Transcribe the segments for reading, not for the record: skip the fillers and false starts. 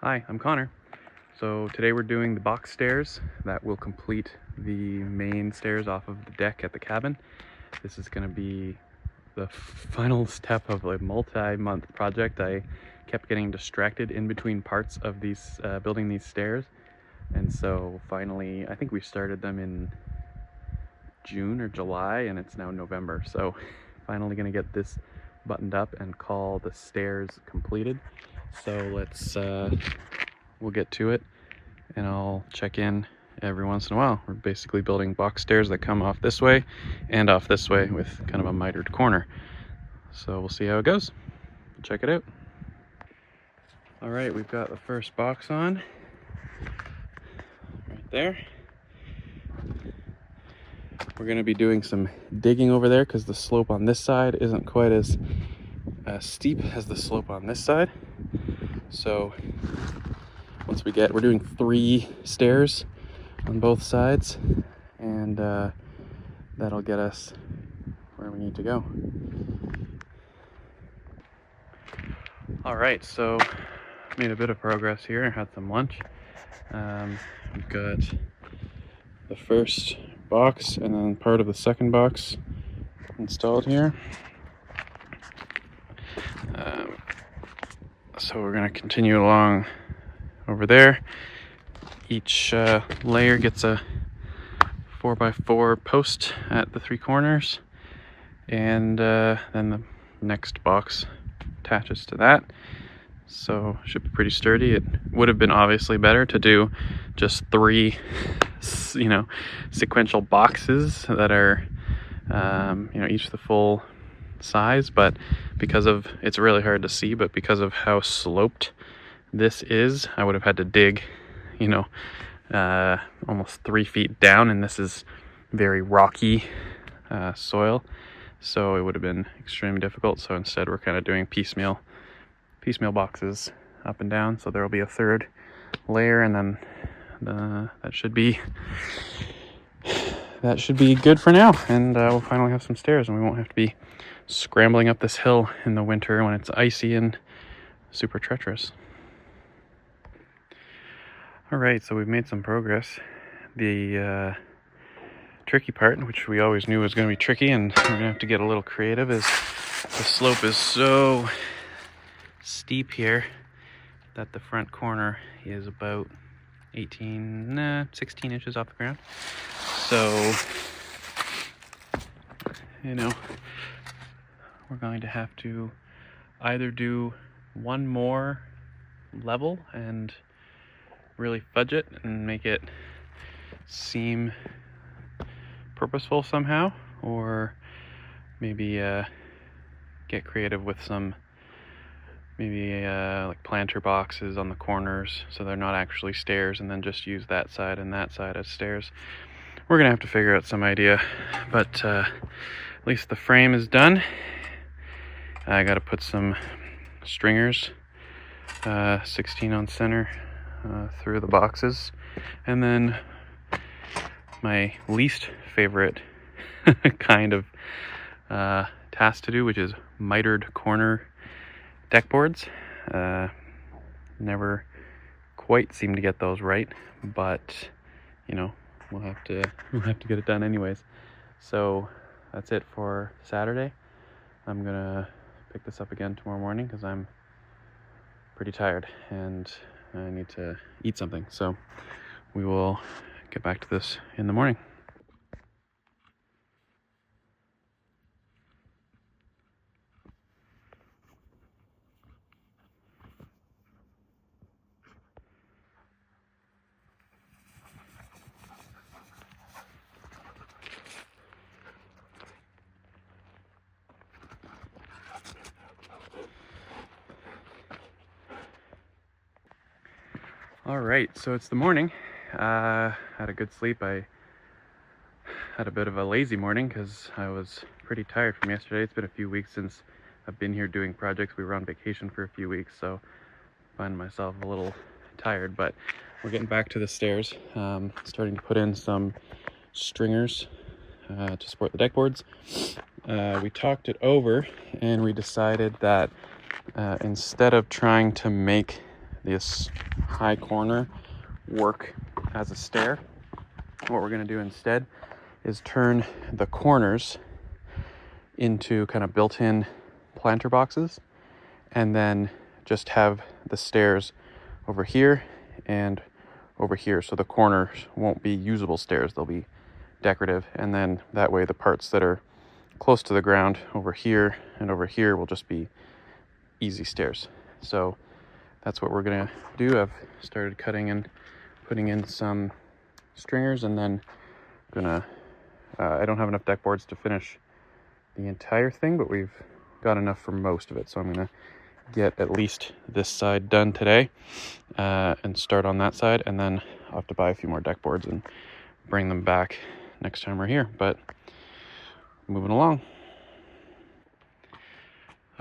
Hi, I'm Connor. So today we're doing the box stairs that will complete the main stairs off of the deck at the cabin. This is going to be the final step of a multi-month project. I kept getting distracted in between parts of these building these stairs, and so finally I think we started them in June or July, and it's now November. So finally going to get this buttoned up and call the stairs completed. So we'll get to it, and I'll check in every once in a while. We're basically building box stairs that come off this way and off this way with kind of a mitered corner. So we'll see how it goes. Check it out. All right, we've got the first box on right there. We're going to be doing some digging over there because the slope on this side isn't quite as steep as the slope on this side. So once we're doing 3 stairs on both sides, and that'll get us where we need to go. All right, so made a bit of progress here. I had some lunch. We've got the first box and then part of the second box installed here. So we're going to continue along over there. Each layer gets a 4x4 post at the 3 corners, and then the next box attaches to that. So should be pretty sturdy. It would have been obviously better to do just 3 sequential boxes that are each the full size, but because of, it's really hard to see, but because of how sloped this is, I would have had to dig almost 3 feet down, and this is very rocky soil, so it would have been extremely difficult. So instead we're kind of doing piecemeal boxes up and down. So there will be a 3rd layer, and then that should be good for now, and we'll finally have some stairs, and we won't have to be scrambling up this hill in the winter when it's icy and super treacherous. All right, so we've made some progress. The tricky part, which we always knew was going to be tricky, and we're going to have to get a little creative, is the slope is so steep here that the front corner is about 16 inches off the ground. So, we're going to have to either do one more level and really fudge it and make it seem purposeful somehow, or maybe get creative with some like planter boxes on the corners so they're not actually stairs, and then just use that side and that side as stairs. We're gonna have to figure out some idea, but at least the frame is done. I gotta put some stringers, 16 on center, through the boxes, and then my least favorite kind of task to do, which is mitered corner deck boards. Never quite seem to get those right, but we'll have to get it done anyways. So that's it for Saturday. I'm gonna pick this up again tomorrow morning because I'm pretty tired and I need to eat something. So we will get back to this in the morning. All right, so it's the morning. Had a good sleep. I had a bit of a lazy morning because I was pretty tired from yesterday. It's been a few weeks since I've been here doing projects. We were on vacation for a few weeks, so I find myself a little tired, but we're getting back to the stairs. Starting to put in some stringers to support the deck boards. We talked it over and we decided that instead of trying to make this high corner work as a stair. What we're going to do instead is turn the corners into kind of built-in planter boxes, and then just have the stairs over here and over here, so the corners won't be usable stairs, they'll be decorative, and then that way the parts that are close to the ground over here and over here will just be easy stairs. So that's what we're gonna do. I've started cutting and putting in some stringers, and then gonna I don't have enough deck boards to finish the entire thing, but we've got enough for most of it, so I'm gonna get at least this side done today and start on that side, and then I'll have to buy a few more deck boards and bring them back next time we're here. But moving along.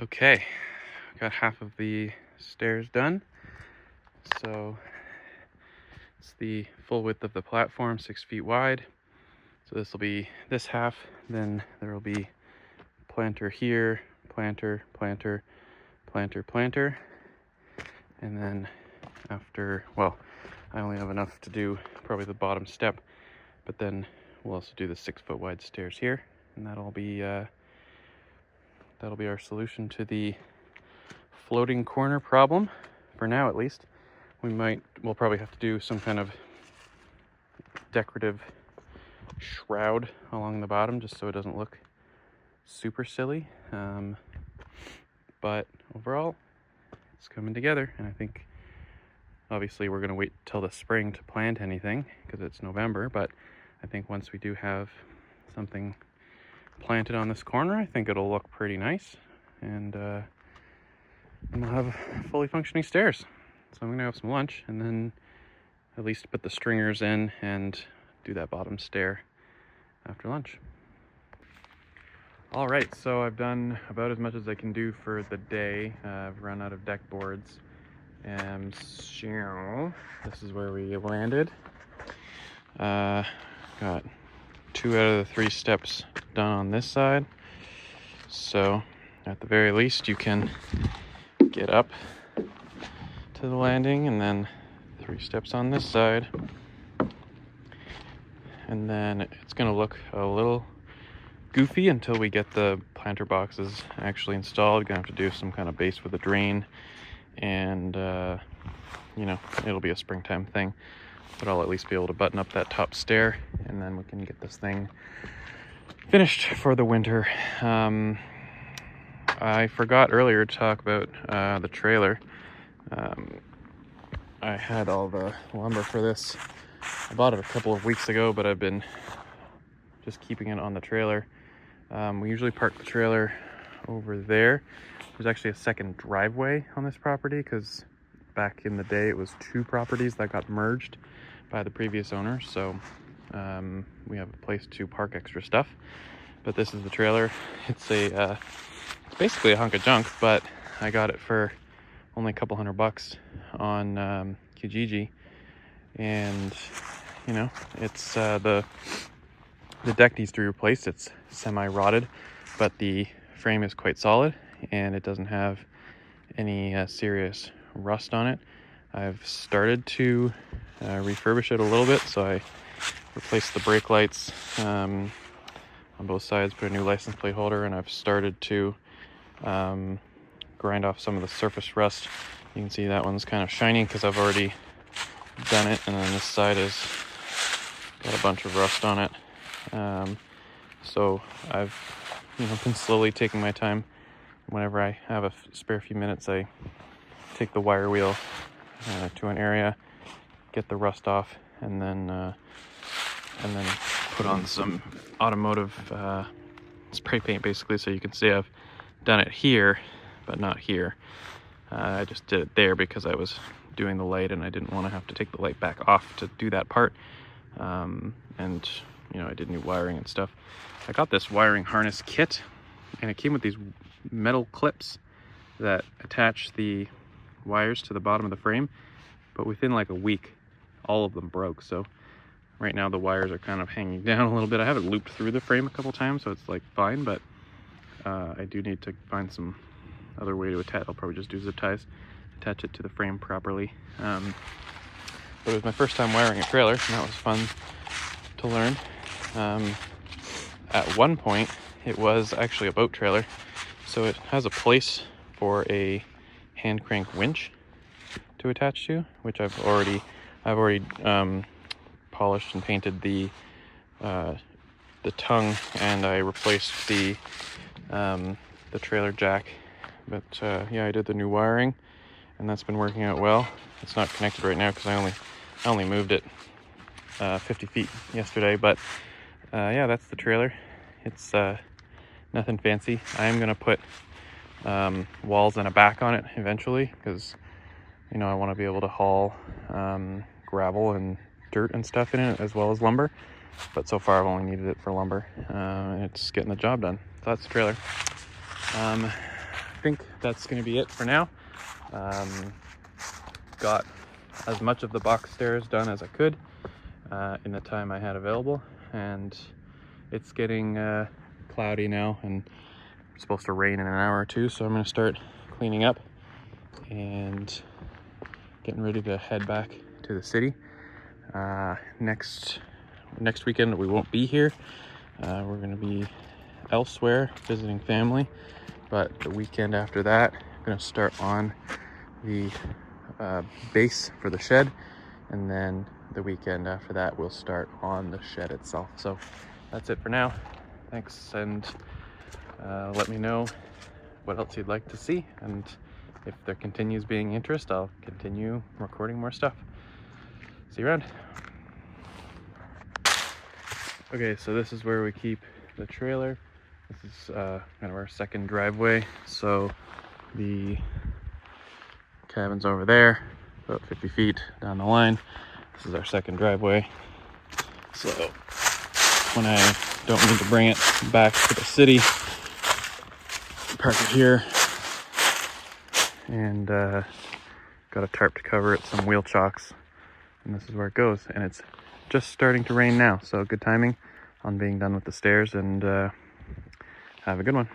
Okay, got half of the stairs done. So it's the full width of the platform, 6 feet wide. So this will be this half, then there will be planter here, planter, planter, planter, planter, and then after, well, I only have enough to do probably the bottom step, but then we'll also do the 6 foot wide stairs here, and that'll be our solution to the floating corner problem, for now at least. We'll probably have to do some kind of decorative shroud along the bottom just so it doesn't look super silly, but overall it's coming together, and I think obviously we're going to wait till the spring to plant anything because it's November, but I think once we do have something planted on this corner, I think it'll look pretty nice, and we'll have fully functioning stairs. So I'm gonna have some lunch and then at least put the stringers in and do that bottom stair after lunch. All right, so I've done about as much as I can do for the day. I've run out of deck boards, and so this is where we landed. Got 2 out of the 3 steps done on this side, so at the very least you can get up to the landing, and then 3 steps on this side, and then it's gonna look a little goofy until we get the planter boxes actually installed. Gonna have to do some kind of base with a drain, and you know, it'll be a springtime thing, but I'll at least be able to button up that top stair, and then we can get this thing finished for the winter. I forgot earlier to talk about the trailer. I had all the lumber for this. I bought it a couple of weeks ago, but I've been just keeping it on the trailer. We usually park the trailer over there. There's actually a second driveway on this property because back in the day it was 2 properties that got merged by the previous owner, so we have a place to park extra stuff. But this is the trailer. It's basically a hunk of junk, but I got it for only a couple $100 on Kijiji, and you know, it's the deck needs to be replaced. It's semi-rotted, but the frame is quite solid and it doesn't have any serious rust on it. I've started to refurbish it a little bit, so I replaced the brake lights on both sides, put a new license plate holder, and I've started to grind off some of the surface rust. You can see that one's kind of shiny because I've already done it, and then this side has got a bunch of rust on it. So I've been slowly taking my time. Whenever I have a spare few minutes, I take the wire wheel to an area, get the rust off, and then put on some automotive spray paint, basically, so you can see I've done it here but not here. I just did it there because I was doing the light and I didn't want to have to take the light back off to do that part, and I did new wiring and stuff. I got this wiring harness kit, and it came with these metal clips that attach the wires to the bottom of the frame, but within like a week all of them broke. So right now the wires are kind of hanging down a little bit. I have it looped through the frame a couple times, so it's like fine, but I do need to find some other way to attach. I'll probably just do zip ties attach it to the frame properly. But it was my first time wiring a trailer, and that was fun to learn. At one point, it was actually a boat trailer, so it has a place for a hand crank winch to attach to, which I've already polished and painted the tongue, and I replaced the trailer jack. But yeah, I did the new wiring, and that's been working out well. It's not connected right now because I only moved it 50 feet yesterday, but yeah, that's the trailer. It's nothing fancy. I am gonna put walls and a back on it eventually, because you know I want to be able to haul gravel and dirt and stuff in it, as well as lumber. But so far I've only needed it for lumber, and it's getting the job done. So that's the trailer. I think that's gonna be it for now. Got as much of the box stairs done as I could in the time I had available, and it's getting cloudy now and it's supposed to rain in an hour or two, so I'm going to start cleaning up and getting ready to head back to the city. Next weekend we won't be here. We're going to be elsewhere visiting family, but the weekend after that I'm going to start on the base for the shed, and then the weekend after that we'll start on the shed itself. So that's it for now. Thanks, and let me know what else you'd like to see, and if there continues being interest, I'll continue recording more stuff. See you around. Okay, so this is where we keep the trailer. This is kind of our second driveway. So the cabin's over there, about 50 feet down the line. This is our second driveway. So when I don't need to bring it back to the city, park it here, and got a tarp to cover it, some wheel chocks, and this is where it goes. And it's just starting to rain now, so good timing on being done with the stairs, and have a good one.